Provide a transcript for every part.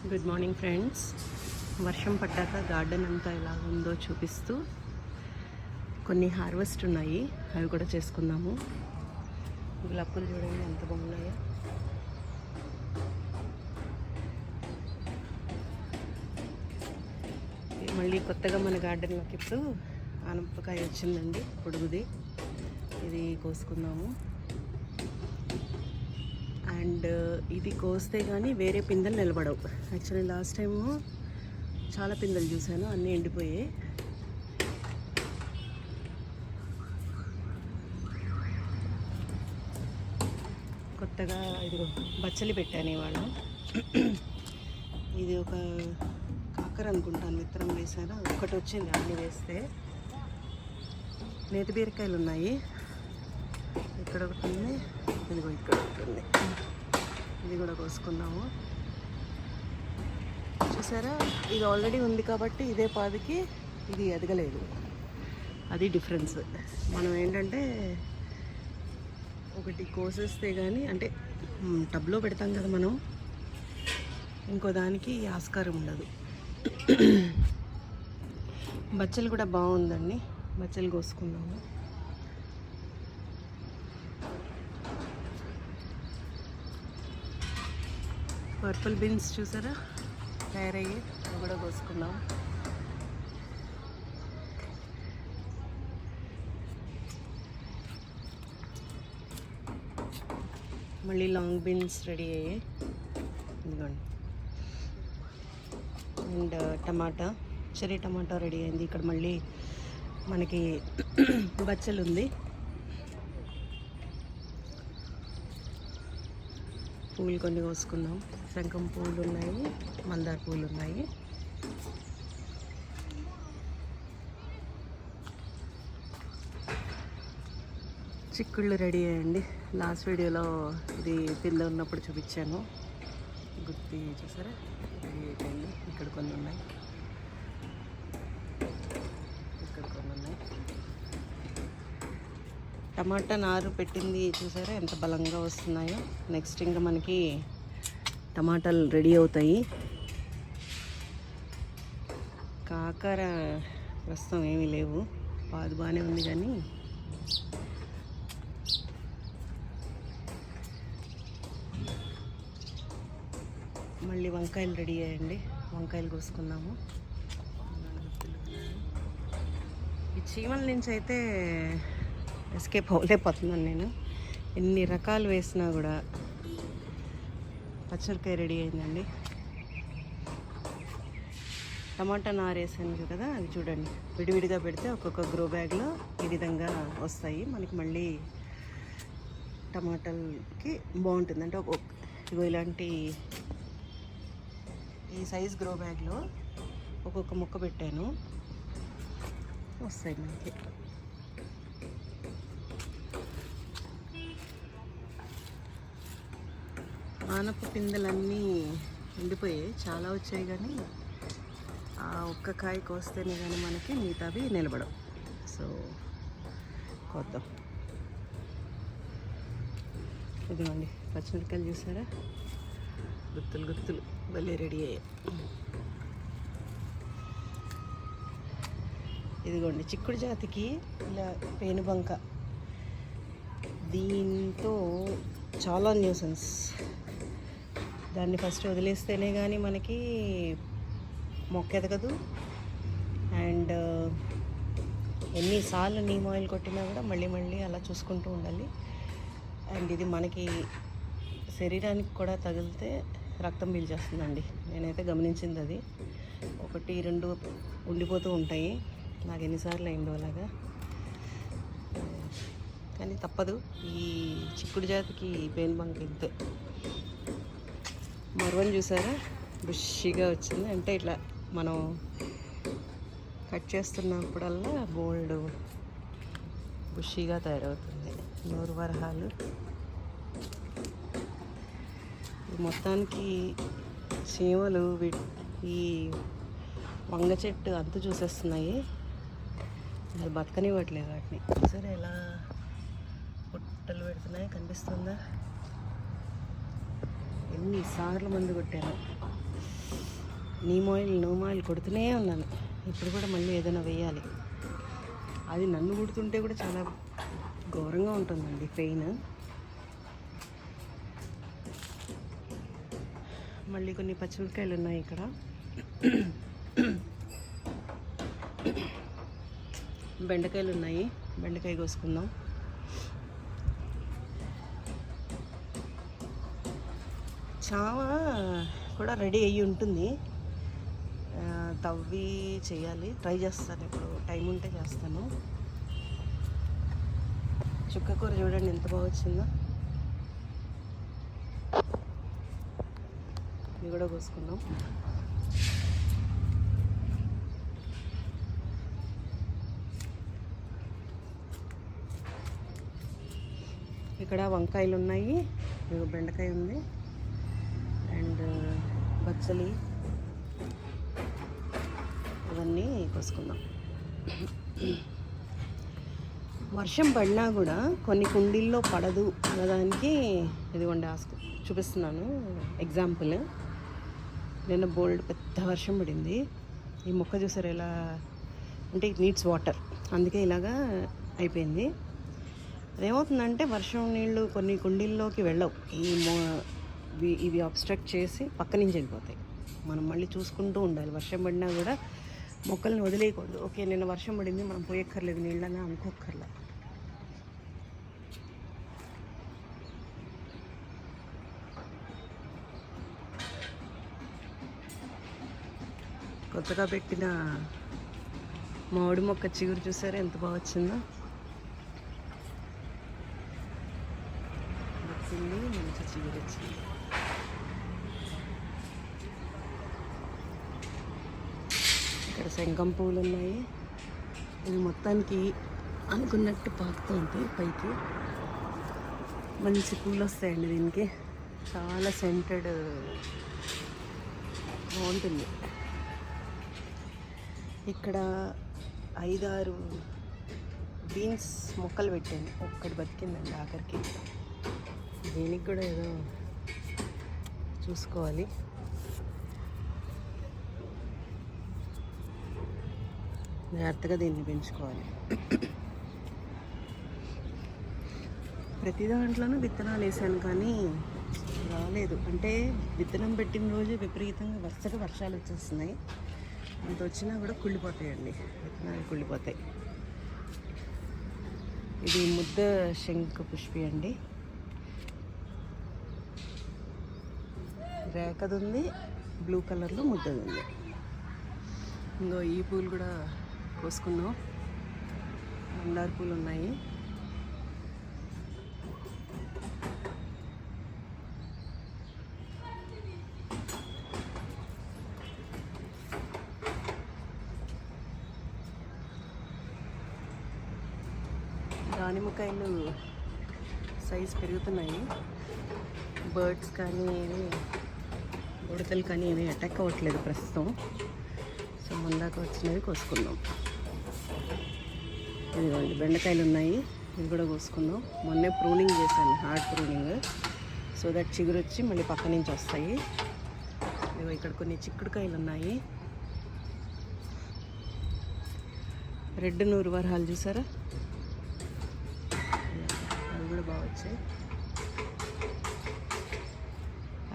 Good morning friends. వర్షం పడ్డాక garden అంతా ఎలా ఉందో చూపిస్తూ కొన్ని హార్వెస్ట్ ఉన్నాయి, అవి కూడా చేసుకుందాము. గులాబీలు చూడండి ఎంత బాగున్నాయో. మళ్ళీ కొత్తగా మన గార్డెన్లోకి ఇప్పుడు ఆనపకాయ వచ్చిందండి, పొడుగుది. ఇది కోసుకుందాము. అండ్ ఇది కోస్తే కానీ వేరే పిందెలు నిలబడవు. యాక్చువల్లీ లాస్ట్ టైము చాలా పిందెలు చూశాను, అన్నీ ఎండిపోయాయి. కొత్తగా ఇది బచ్చలి పెట్టాను ఇవాళ. ఇది ఒక కాకర అనుకుంటాను, విత్తనం వేసాను, ఒకటి వచ్చింది అన్నీ వేస్తే. నేతి బీరకాయలు ఉన్నాయి, ఇక్కడ ఒకటి ఉంది, ఇదిగో ఇక్కడ ఒకటి ఉంది. ఇది కూడా కోసుకున్నాము. చూసారా, ఇది ఆల్రెడీ ఉంది కాబట్టి ఇదే పాదికి ఇది ఎదగలేదు. అది డిఫరెన్స్. మనం ఏంటంటే ఒకటి కోసేస్తే కానీ, అంటే టబ్లో పెడతాం కదా మనం, ఇంకో దానికి ఆస్కారం ఉండదు. బచ్చలు కూడా బాగుందండి, బచ్చలు కోసుకున్నాము. పర్పుల్ బీన్స్ చూసారా తయారయ్యి, అవి కూడా కోసుకున్నాం. మళ్ళీ లాంగ్ బీన్స్ రెడీ అయ్యాయి, ఇదిగోండి. And tomato, cherry tomato ready అయింది. ఇక్కడ మళ్ళీ మనకి బచ్చలు ఉంది. పూలు కొన్ని కోసుకున్నాం. శంఖం పూలు ఉన్నాయి, మందార పూలు ఉన్నాయి. చిక్కుళ్ళు రెడీ అయ్యండి. లాస్ట్ వీడియోలో ఇది పిందె ఉన్నప్పుడు చూపించాను, గుర్తి చూసారా, రెడీ అయిపోయింది. ఇక్కడ కొన్ని ఉన్నాయి, ఇక్కడ కొన్ని ఉన్నాయి. టమాటా నారు పెట్టింది చూసారా ఎంత బలంగా వస్తున్నాయో. నెక్స్ట్ ఇంకా మనకి టమాటాలు రెడీ అవుతాయి. కాకర ప్రస్తుతం ఏమీ లేవు, పాదు బాగానే ఉంది. కానీ మళ్ళీ వంకాయలు రెడీ అయ్యండి, వంకాయలు కోసుకున్నాము. ఈ చీమల నుంచి అయితే ఎస్కేప్ అవ్వలేకపోతున్నాను నేను. ఎన్ని రకాలు వేసినా కూడా. పచ్చడికాయ రెడీ అయిందండి. టమాటా నారు వేసాను కదా, అది చూడండి. విడివిడిగా పెడితే ఒక్కొక్క గ్రో బ్యాగ్లో ఈ విధంగా వస్తాయి మనకి. మళ్ళీ టమాటాలకి బాగుంటుంది. అంటే ఇగో ఇలాంటి ఈ సైజ్ గ్రో బ్యాగ్లో ఒక్కొక్క మొక్క పెట్టాను, వస్తాయి మనకి. ఆనప పిందెలన్నీ ఎండిపోయాయి, చాలా వచ్చాయి. కానీ ఆ ఒక్క కాయ కోస్తేనే కానీ మనకి మిగతావి నిలబడవు. సో కోద్దాం. ఇదిగోండి పచ్చిమిరకాయలు చూసారా, గుత్తులు గుత్తులు భలే రెడీ అయ్యాయి. ఇదిగోండి చిక్కుడు జాతికి ఇలా పేనుబంక, దీంతో చాలా న్యూసెన్స్. దాన్ని ఫస్ట్ వదిలేస్తేనే కానీ మనకి మొక్క ఎదగదు. అండ్ ఎన్నిసార్లు నీమ్ ఆయిల్ కొట్టినా కూడా మళ్ళీ మళ్ళీ అలా చూసుకుంటూ ఉండాలి. అండ్ ఇది మనకి శరీరానికి కూడా తగిలితే రక్తం పీల్చేస్తుందండి. నేనైతే గమనించింది అది. 1, 2 ఉండిపోతూ ఉంటాయి. నాకు ఎన్నిసార్లు అయిందో అలాగా. కానీ తప్పదు, ఈ చిక్కుడు జాతికి పేనుబంక ఇంతే. మరవని చూసారా బుషిగా వచ్చింది. అంటే ఇట్లా మనం కట్ చేస్తున్నప్పుడల్లా బోల్డ్ బుషిగా తయారవుతుంది. నూరు వరహాలు. మొత్తానికి చీమలు ఈ వంగ చెట్టు అంతు చూసేస్తున్నాయి, అది బతకనివ్వట్లేదు వాటిని. సరే ఎలా పుట్టలు పెడుతున్నాయి, కనిపిస్తుందా? ఎన్నిసార్లు మందు కొట్టాను. నీమ్ ఆయిల్ కొడుతూనే ఉన్నాను. ఇప్పుడు కూడా మళ్ళీ ఏదైనా వేయాలి. అది నన్ను కుడుతుంటే కూడా చాలా ఘోరంగా ఉంటుందండి పెయిన్. మళ్ళీ కొన్ని పచ్చిమిరపకాయలు ఉన్నాయి ఇక్కడ. బెండకాయలు ఉన్నాయి, బెండకాయ కోసుకుందాం. చామ కూడా రెడీ అయ్యి ఉంటుంది, తవ్వి చేయాలి. ట్రై చేస్తాను, ఇప్పుడు టైం ఉంటే చేస్తాను. చుక్క కూర చూడండి ఎంత బాగా వచ్చిందో. ఇది కూడా కోసుకుందాం. ఇక్కడ వంకాయలు ఉన్నాయి, బెండకాయ ఉంది, అండ్ బచ్చలి, ఇవన్నీ కోసుకుందాం. వర్షం పడినా కూడా కొన్ని కుండీల్లో పడదు అన్నదానికి ఇదిగోండి చూపిస్తున్నాను ఎగ్జాంపుల్. నిన్న బోల్డ్ పెద్ద వర్షం పడింది. ఈ మొక్క చూసారు ఎలా అంటే ఇట్ నీడ్స్ వాటర్, అందుకే ఇలాగా అయిపోయింది. అదేమవుతుందంటే వర్షం నీళ్ళు కొన్ని కుండీల్లోకి వెళ్ళవు, ఇవి అబ్స్ట్రక్ట్ చేసి పక్క నుంచి వెళ్ళిపోతాయి. మనం మళ్ళీ చూసుకుంటూ ఉండాలి. వర్షం పడినా కూడా మొక్కల్ని వదిలేయకూడదు. ఓకే నిన్న వర్షం పడింది, మనం పోయక్కర్లేదు నీళ్ళని అనుకోక్కర్లా. కొత్తగా పెట్టిన మామిడి మొక్క చిగురు చూసారా ఎంత బాగా వచ్చిందో. మంచి చిగురు వచ్చింది. ఇక్కడ శంఖం పువ్వులు ఉన్నాయి. ఇది మొత్తానికి అనుకున్నట్టు పాకుతుంది పైకి. మంచి పూలు వస్తాయండి దీనికి, చాలా సెంటెడ్ బాగుంటుంది. ఇక్కడ 5-6 బీన్స్ మొక్కలు పెట్టాను, ఒక్కటి బతికిందండి ఆఖరికి. దీనికి కూడా ఏదో చూసుకోవాలి. జాగ్రత్తగా దీన్ని పెంచుకోవాలి. ప్రతి దాంట్లోనూ విత్తనాలు వేసాను కానీ రాలేదు. అంటే విత్తనం పెట్టిన రోజు విపరీతంగా వరుసగా వర్షాలు వచ్చేస్తున్నాయి. అంత వచ్చినా కూడా కుళ్ళిపోతాయండి, విత్తనాలు కుళ్ళిపోతాయి. ఇది ముద్ద శంఖ పుష్పి అండి, రేఖది ఉంది, బ్లూ కలర్లో ముద్దది ఉంది. ఇంకో ఈ పూలు కూడా కోసుకున్నాం. మందార పూలు ఉన్నాయి. దానిమ్మకాయలు సైజు పెరుగుతున్నాయి. బర్డ్స్ కానీ ఉడతలు కానీ ఏమీ అటాక్ అవ్వట్లేదు ప్రస్తుతం. సో ముందాక వచ్చినవి కోసుకుందాం. ఇదిగోండి బెండకాయలు ఉన్నాయి, ఇవి కూడా కోసుకుందాం. మొన్నే ప్రూనింగ్ చేశాను, హార్డ్ ప్రూనింగ్, సో దట్ చిగురు వచ్చి మళ్ళీ పక్క నుంచి వస్తాయి. ఇదిగో ఇక్కడ కొన్ని చిక్కుడుకాయలు ఉన్నాయి. రెడ్ నూరు వరహాలు చూసారా, అవి కూడా బాగా వచ్చాయి.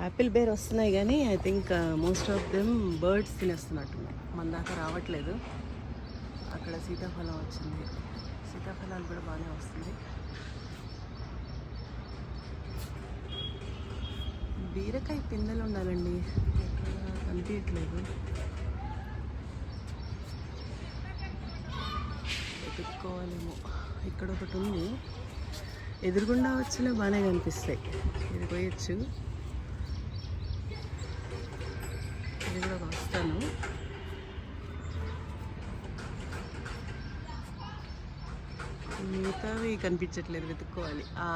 యాపిల్ బేర్ వస్తున్నాయి కానీ I think most of them birds తినేస్తున్నట్టున్నాయి. మన దాకా రావట్లేదు. అక్కడ సీతాఫలం వచ్చింది, సీతాఫలాలు కూడా బాగానే వస్తుంది. బీరకాయ పిందెలు ఉండాలండి, కనిపించట్లేదు. వెతుక్కోవాలేమో. ఇక్కడ ఒకటి ఉంది, ఎదురుగుండా వచ్చినా బాగానే కనిపిస్తాయి. ఇది పోయొచ్చు, ఇది కూడా వస్తాను. మిగతావి కనిపించట్లేదు, వెతుక్కోవాలి. ఆ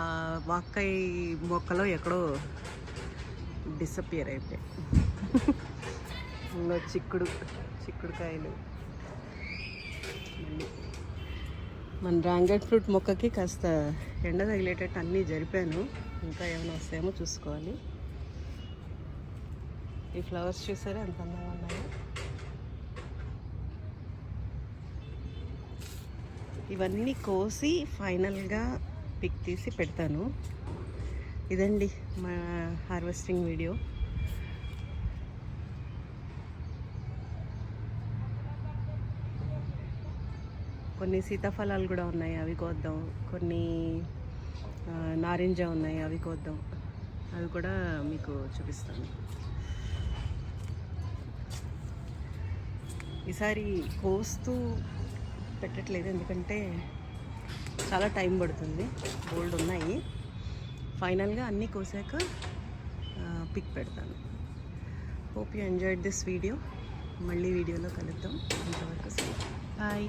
వాక్కాయ మొక్కలో ఎక్కడో డిసప్పియర్ అయిపోయాయి. ఇంకా చిక్కుడుకాయలు. మన డ్రాగన్ ఫ్రూట్ మొక్కకి కాస్త ఎండ తగిలేటట్టు అన్నీ జరిపాను. ఇంకా ఏమైనా వస్తాయేమో చూసుకోవాలి. ఈ ఫ్లవర్స్ చూసారా ఎంత అందంగా ఉన్నాయో. ఇవన్నీ కోసి ఫైనల్గా పిక్ తీసి పెడతాను. ఇదండి మా హార్వెస్టింగ్ వీడియో. కొన్ని సీతాఫలాలు కూడా ఉన్నాయి, అవి కోద్దాం. కొన్ని నారింజ ఉన్నాయి, అవి కోద్దాం. అవి కూడా మీకు చూపిస్తాను. ఈసారి కోస్తూ పెట్టట్లేదు, ఎందుకంటే చాలా టైం పడుతుంది. బోల్డ్ ఉన్నాయి. ఫైనల్గా అన్నీ కోసాక పిక్ పెడతాను. Hope you enjoyed this video. మళ్ళీ వీడియోలో కలుద్దాం. అంతవరకు బాయ్.